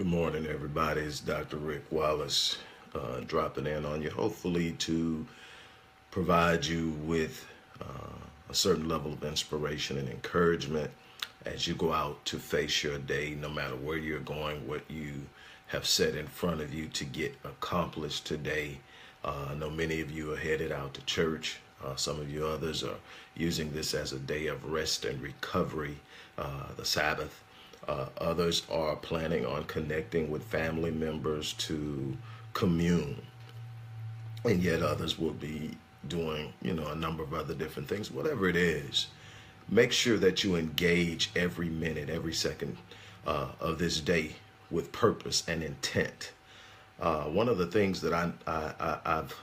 Good morning, everybody. It's Dr. Rick Wallace dropping in on you, hopefully to provide you with a certain level of inspiration and encouragement as you go out to face your day, no matter where you're going, what you have set in front of you to get accomplished today. I know many of you are headed out to church. Some of you others are using this as a day of rest and recovery, the Sabbath. Others are planning on connecting with family members to commune. And yet others will be doing, a number of other different things. Whatever it is, make sure that you engage every minute, every second of this day with purpose and intent. One of the things that I've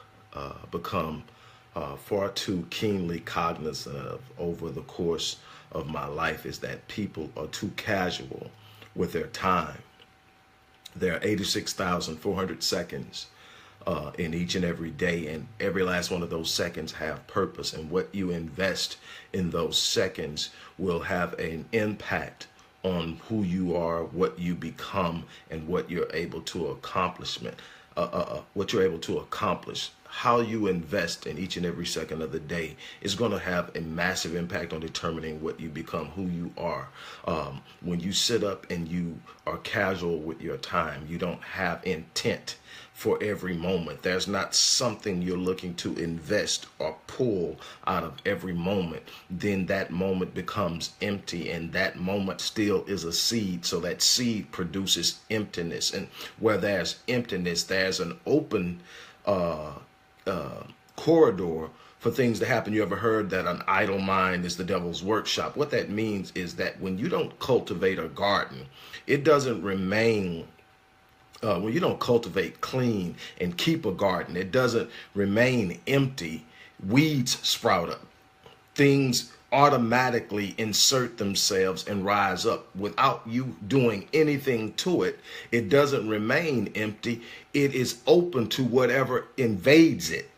become far too keenly cognizant of over the course of my life is that people are too casual with their time. There are 86,400 seconds in each and every day, and every last one of those seconds have purpose, and what you invest in those seconds will have an impact on who you are, what you become, and what you're able to accomplish. How you invest in each and every second of the day is going to have a massive impact on determining what you become, who you are. When you sit up and you are casual with your time, you don't have intent for every moment. There's not something you're looking to invest or pull out of every moment. Then that moment becomes empty, and that moment still is a seed. So that seed produces emptiness. And where there's emptiness, there's an open corridor for things to happen. You ever heard that an idle mind is the devil's workshop? What that means is that when you don't cultivate a garden, it doesn't remain. When you don't cultivate clean and keep a garden, it doesn't remain empty. Weeds sprout up. Things automatically insert themselves and rise up without you doing anything to it. It doesn't remain empty. It is open to whatever invades it.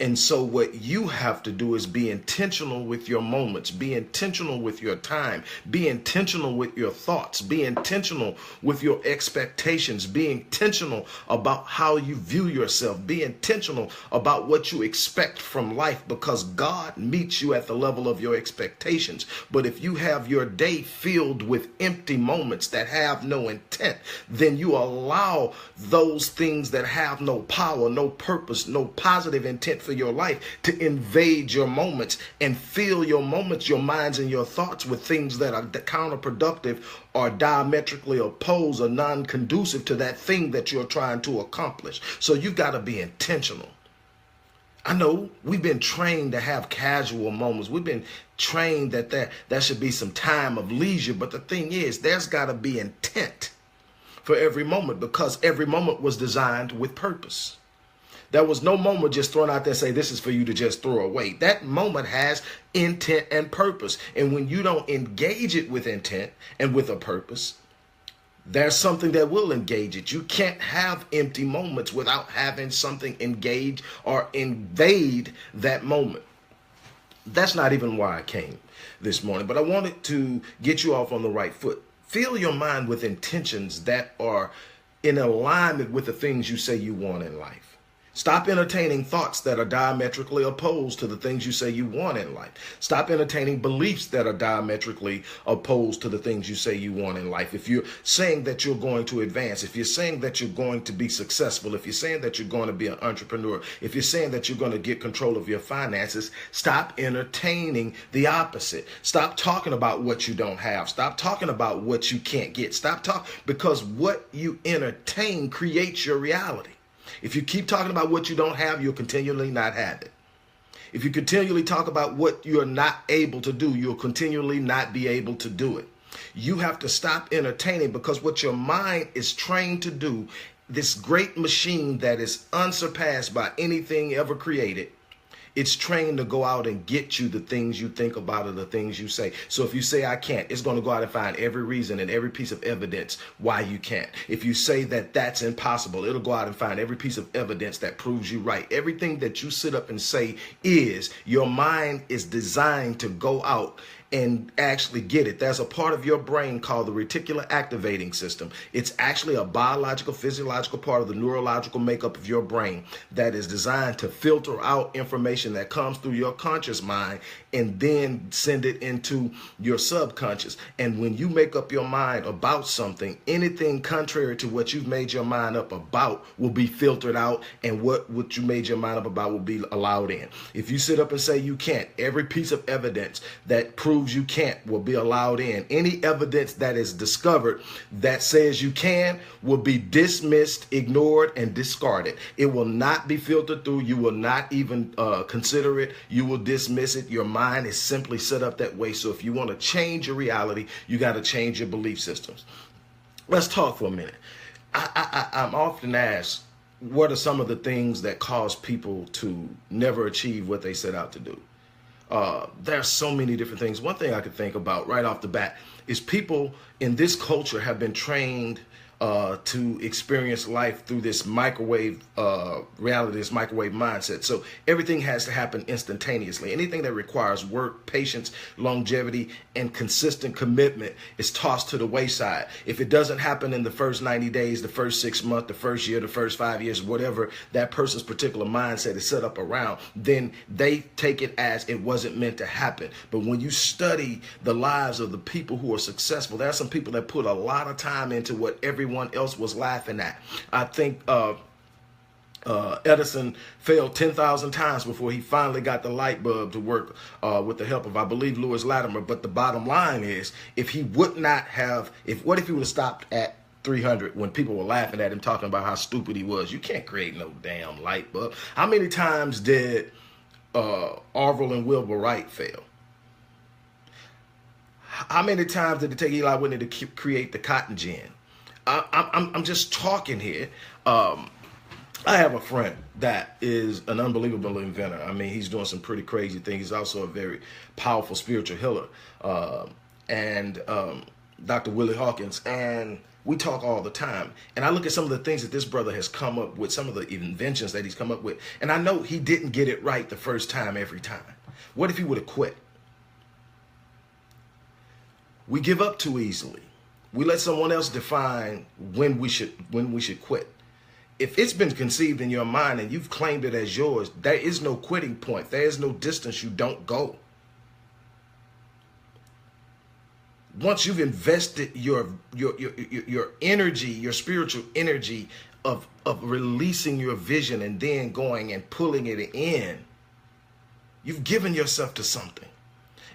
And so what you have to do is be intentional with your moments, be intentional with your time, be intentional with your thoughts, be intentional with your expectations, be intentional about how you view yourself, be intentional about what you expect from life, because God meets you at the level of your expectations. But if you have your day filled with empty moments that have no intent, then you allow those things that have no power, no purpose, no positive intent for your life to invade your moments and fill your moments, your minds, and your thoughts with things that are counterproductive or diametrically opposed or non-conducive to that thing that you're trying to accomplish. So you've got to be intentional. I know we've been trained to have casual moments. We've been trained that there should be some time of leisure. But the thing is, there's got to be intent for every moment, because every moment was designed with purpose. There was no moment just thrown out there say this is for you to just throw away. That moment has intent and purpose. And when you don't engage it with intent and with a purpose, there's something that will engage it. You can't have empty moments without having something engage or invade that moment. That's not even why I came this morning, but I wanted to get you off on the right foot. Fill your mind with intentions that are in alignment with the things you say you want in life. Stop entertaining thoughts that are diametrically opposed to the things you say you want in life. Stop entertaining beliefs that are diametrically opposed to the things you say you want in life. If you're saying that you're going to advance, if you're saying that you're going to be successful, if you're saying that you're going to be an entrepreneur, if you're saying that you're going to get control of your finances, stop entertaining the opposite. Stop talking about what you don't have. Stop talking about what you can't get. Stop talking, because what you entertain creates your reality. If you keep talking about what you don't have, you'll continually not have it. If you continually talk about what you're not able to do, you'll continually not be able to do it. You have to stop entertaining, because what your mind is trained to do, this great machine that is unsurpassed by anything ever created, it's trained to go out and get you the things you think about or the things you say. So if you say I can't, it's going to go out and find every reason and every piece of evidence why you can't. If you say that that's impossible, it'll go out and find every piece of evidence that proves you right. Everything that you sit up and say is, your mind is designed to go out and actually get it. There's a part of your brain called the reticular activating system. It's actually a biological, physiological part of the neurological makeup of your brain that is designed to filter out information that comes through your conscious mind and then send it into your subconscious. And when you make up your mind about something, anything contrary to what you've made your mind up about will be filtered out, and what you made your mind up about will be allowed in. If you sit up and say you can't, every piece of evidence that proves you can't will be allowed in. Any evidence that is discovered that says you can will be dismissed, ignored, and discarded. It will not be filtered through. You will not even consider it. You will dismiss it. Your mind is simply set up that way. So if you want to change your reality, you got to change your belief systems. Let's talk for a minute. I'm often asked, what are some of the things that cause people to never achieve what they set out to do? There are so many different things. One thing I could think about right off the bat is people in this culture have been trained to experience life through this microwave reality, this microwave mindset. So everything has to happen instantaneously. Anything that requires work, patience, longevity, and consistent commitment is tossed to the wayside. If it doesn't happen in the first 90 days, the first 6 months, the first year, the first 5 years, whatever that person's particular mindset is set up around, then they take it as it wasn't meant to happen. But when you study the lives of the people who are successful, there are some people that put a lot of time into what everyone else was laughing at. I think Edison failed 10,000 times before he finally got the light bulb to work with the help of, I believe, Lewis Latimer. But the bottom line is, if he would not have, what if he would have stopped at 300 when people were laughing at him, talking about how stupid he was? You can't create no damn light bulb. How many times did Orville and Wilbur Wright fail? How many times did it take Eli Whitney to create the cotton gin? I'm just talking here. I have a friend that is an unbelievable inventor. I mean, he's doing some pretty crazy things. He's also a very powerful spiritual healer. And Dr. Willie Hawkins. And we talk all the time. And I look at some of the things that this brother has come up with, some of the inventions that he's come up with. And I know he didn't get it right the first time every time. What if he would have quit? We give up too easily. We let someone else define when we should quit. If it's been conceived in your mind and you've claimed it as yours, there is no quitting point. There is no distance you don't go. Once you've invested your energy, your spiritual energy of releasing your vision and then going and pulling it in, you've given yourself to something.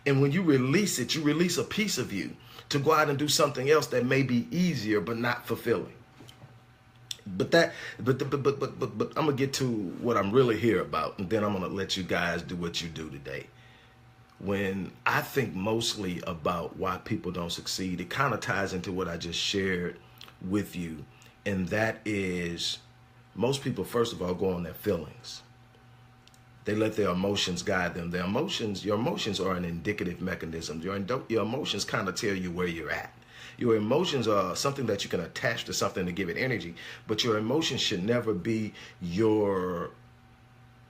And when you release it, you release a piece of you to go out and do something else that may be easier but not fulfilling. But I'm gonna get to what I'm really here about, and then I'm gonna let you guys do what you do today. When I think mostly about why people don't succeed, it kind of ties into what I just shared with you, and that is most people, first of all, go on their feelings. They let their emotions guide them. Your emotions are an indicative mechanism. Your emotions kind of tell you where you're at. Your emotions are something that you can attach to something to give it energy, but your emotions should never be your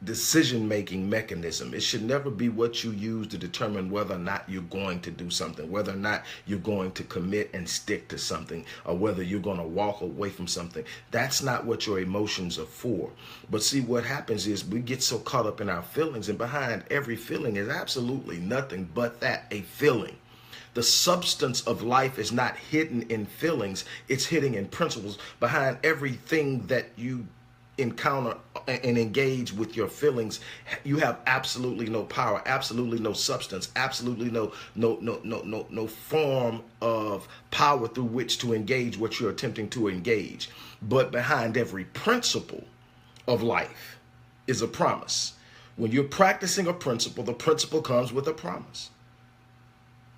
decision-making mechanism. It should never be what you use to determine whether or not you're going to do something, whether or not you're going to commit and stick to something, or whether you're going to walk away from something. That's not what your emotions are for. But see, what happens is we get so caught up in our feelings, and behind every feeling is absolutely nothing but that, a feeling. The substance of life is not hidden in feelings. It's hidden in principles. Behind everything that you encounter and engage with your feelings, you have absolutely no power, absolutely no substance, absolutely no form of power through which to engage what you're attempting to engage. But behind every principle of life is a promise. When you're practicing a principle, the principle comes with a promise.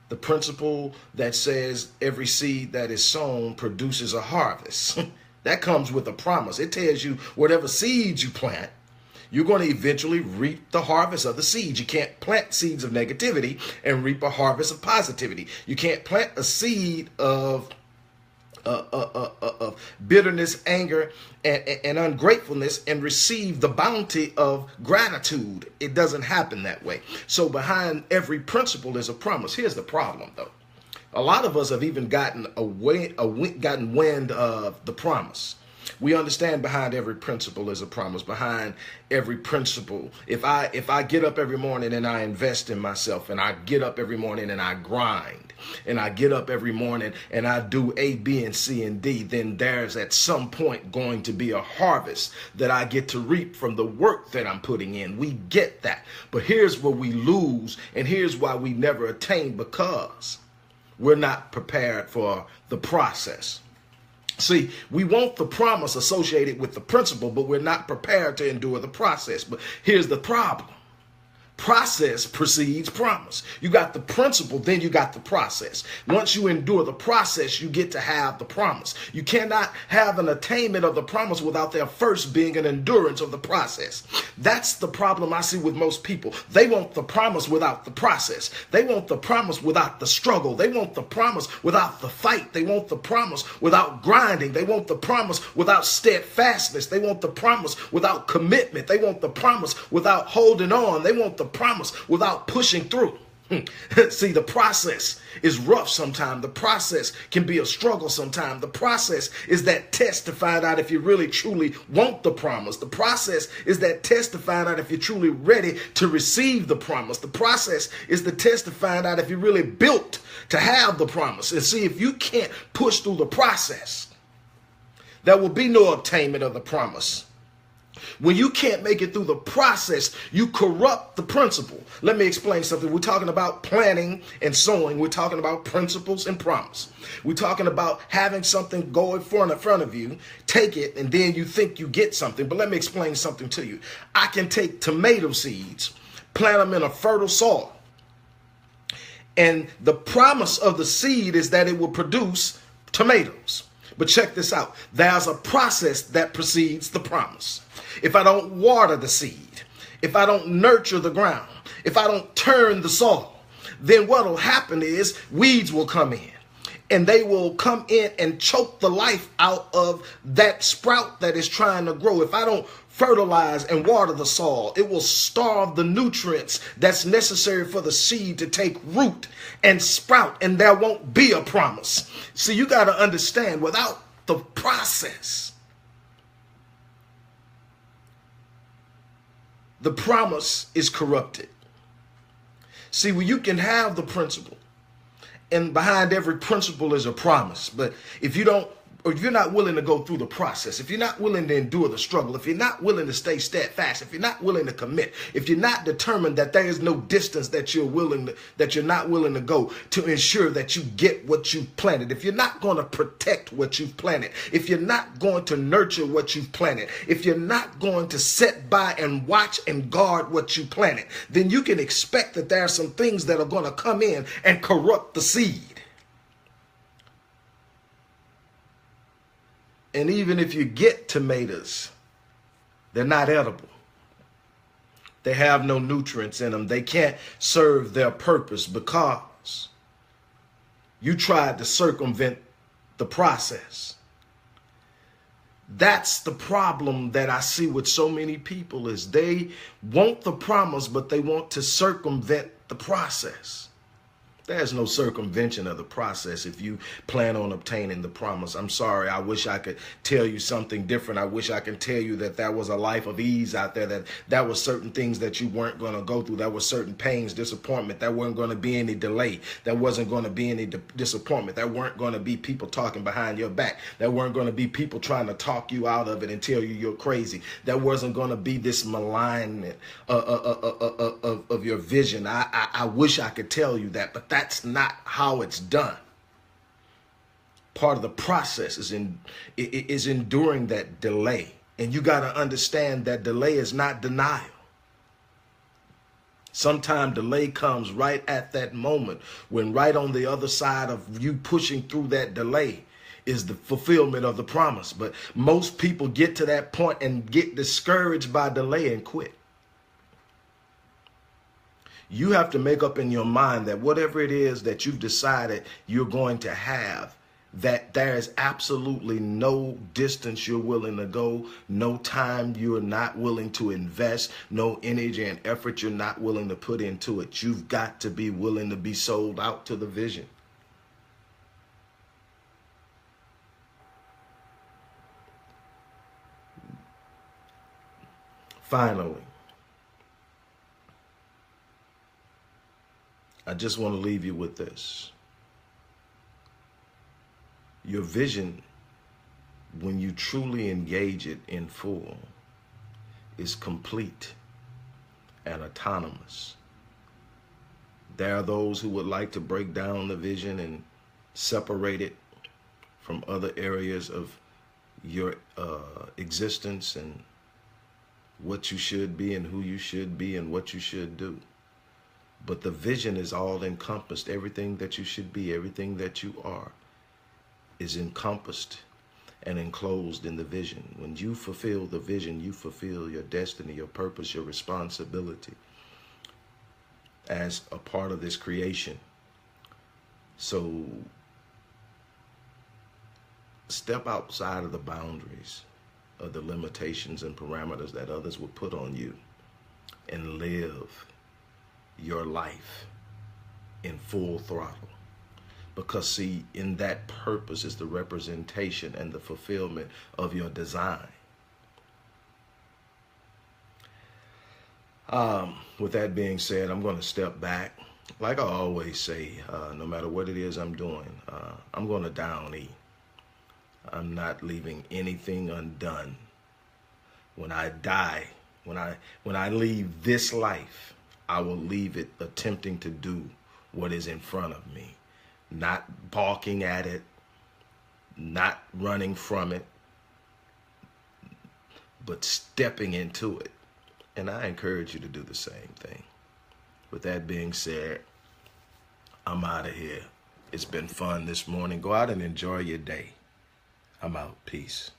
The principle that says every seed that is sown produces a harvest. That comes with a promise. It tells you whatever seeds you plant, you're going to eventually reap the harvest of the seeds. You can't plant seeds of negativity and reap a harvest of positivity. You can't plant a seed of of bitterness, anger, and ungratefulness and receive the bounty of gratitude. It doesn't happen that way. So behind every principle is a promise. Here's the problem, though. A lot of us have even gotten wind of the promise. We understand behind every principle is a promise. Behind every principle, if I get up every morning and I invest in myself, and I get up every morning and I grind, and I get up every morning and I do A, B, and C, and D, then there's at some point going to be a harvest that I get to reap from the work that I'm putting in. We get that. But here's where we lose, and here's why we never attain, because we're not prepared for the process. See, we want the promise associated with the principle, but we're not prepared to endure the process. But here's the problem. Process precedes promise. You got the principle, then you got the process. Once you endure the process, you get to have the promise. You cannot have an attainment of the promise without there first being an endurance of the process. That's the problem I see with most people. They want the promise without the process. They want the promise without the struggle. They want the promise without the fight. They want the promise without grinding. They want the promise without steadfastness. They want the promise without commitment. They want the promise without holding on. They want the promise without pushing through. See, the process is rough sometimes. The process can be a struggle sometimes. The process is that test to find out if you really truly want the promise. The process is that test to find out if you're truly ready to receive the promise. The process is the test to find out if you're really built to have the promise. And see, if you can't push through the process, there will be no obtainment of the promise. When you can't make it through the process, you corrupt the principle. Let me explain something. We're talking about planting and sowing. We're talking about principles and promise. We're talking about having something go in front of you, take it, and then you think you get something. But let me explain something to you. I can take tomato seeds, plant them in a fertile soil, and the promise of the seed is that it will produce tomatoes. But check this out. There's a process that precedes the promise. If I don't water the seed, if I don't nurture the ground, if I don't turn the soil, then what will happen is weeds will come in, and they will come in and choke the life out of that sprout that is trying to grow. If I don't fertilize and water the soil, it will starve the nutrients that's necessary for the seed to take root and sprout, and there won't be a promise. See, you got to understand, without the process, the promise is corrupted. See, well, you can have the principle, and behind every principle is a promise. But if you're not willing to go through the process, if you're not willing to endure the struggle, if you're not willing to stay steadfast, if you're not willing to commit, if you're not determined that there is no distance that you're not willing to go to ensure that you get what you've planted, if you're not going to protect what you've planted, if you're not going to nurture what you've planted, if you're not going to sit by and watch and guard what you planted, then you can expect that there are some things that are going to come in and corrupt the seed. And even if you get tomatoes, they're not edible. They have no nutrients in them. They can't serve their purpose because you tried to circumvent the process. That's the problem that I see with so many people, is they want the promise, but they want to circumvent the process. There's no circumvention of the process if you plan on obtaining the promise. I'm sorry. I wish I could tell you something different. I wish I could tell you that there was a life of ease out there, that was certain things that you weren't going to go through. There were certain pains, disappointment. There wasn't going to be any delay. There wasn't going to be any disappointment. There weren't going to be people talking behind your back. There weren't going to be people trying to talk you out of it and tell you you're crazy. There wasn't going to be this malignment of your vision. I wish I could tell you that, but that's not how it's done. Part of the process is enduring that delay. And you got to understand that delay is not denial. Sometimes delay comes right at that moment when right on the other side of you pushing through that delay is the fulfillment of the promise. But most people get to that point and get discouraged by delay and quit. You have to make up in your mind that whatever it is that you've decided you're going to have, that there is absolutely no distance you're willing to go, no time you're not willing to invest, no energy and effort you're not willing to put into it. You've got to be willing to be sold out to the vision. Finally, I just want to leave you with this. Your vision, when you truly engage it in full, is complete and autonomous. There are those who would like to break down the vision and separate it from other areas of your existence and what you should be and who you should be and what you should do. But the vision is all encompassed. Everything that you should be, everything that you are, is encompassed and enclosed in the vision. When you fulfill the vision, you fulfill your destiny, your purpose, your responsibility as a part of this creation. So step outside of the boundaries of the limitations and parameters that others will put on you and live your life in full throttle. Because see, in that purpose is the representation and the fulfillment of your design. With that being said, I'm going to step back. Like I always say, no matter what it is I'm doing, I'm going to down E. I'm not leaving anything undone. When I die, when I leave this life, I will leave it attempting to do what is in front of me. Not balking at it, not running from it, but stepping into it. And I encourage you to do the same thing. With that being said, I'm out of here. It's been fun this morning. Go out and enjoy your day. I'm out. Peace.